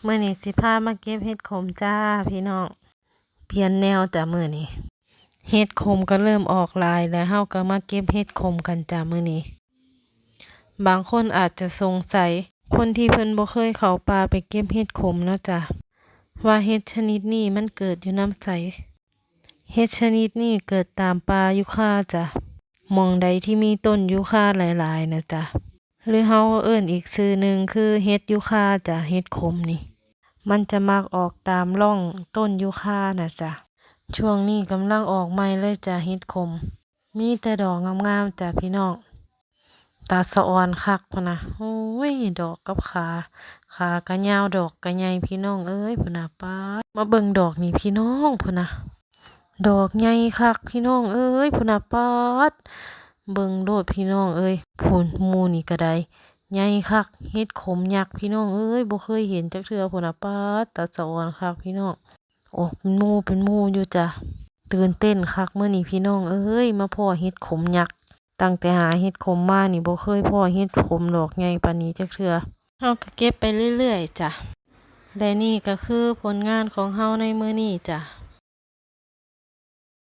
มื้อนี้สิพามาเก็บเห็ดขมจ้าพี่น้องเปลี่ยนแนวจ้ะมื้อนี้เห็ดขมก็เริ่มออกหลายแล้วเฮาก็มาเก็บเห็ดขมกันจ้ามื้อนี้บางคนอาจจะสงสัยคนที่เพิ่นบ่เคยเข้าป่าไปเก็บเห็ดขมเนาะจ้ะว่าเห็ดชนิดนี้มันเกิดอยู่น้ำใสเห็ดชนิดนี้เกิดตามป่ายูคาจ้ะหม้องใดที่มีต้นยูคาหลายๆนะจ้ะหรือเฮาเอิ้นอีกชื่อหนึ่งคือเห็ดยูคาจ้ะเห็ดขมนี่มันจะมักออกตามร่องต้นยูคาน่ะจ้ะช่วงนี้กำลังออกใหม่เลยจ้ะเห็ดขมมีแต่ดอกงามๆจ้ะพี่น้องตาสะออนคักพุ่นน่ะโอ้ยดอกกับขาก็ยาวดอกก็ใหญ่พี่น้องเอ้ยพุ่นน่ะป๊าดมาเบิ่งดอกนี่พี่น้องพุ่นน่ะดอกใหญ่คักพี่น้องเอ้ยพุ่นน่ะป๊าดเบิ่งโลดพี่น้องเอ้ยพุ่นหมู่นี่ก็ได้ใหญ่คักเห็ดขมยักษ์พี่น้องเอ้ยบ่เคยเห็นจักเทื่อพุ่นน่ะป๊าดตาสะออนคักพี่น้องออกเป็นหมู่อยู่จ้ะตื่นเต้นคักมื้อนี้พี่น้องเอ้ยมาพ้อเห็ดขมยักษ์ตั้งแต่หาเห็ดขมมานี่บ่เคยพ้อเห็ดขมดอกใหญ่ปานนี้จักเทื่อเฮาก็เก็บไปเรื่อยๆจ้ะและนี่ก็คือผลงานของเฮาในมื้อนี้จ้ะ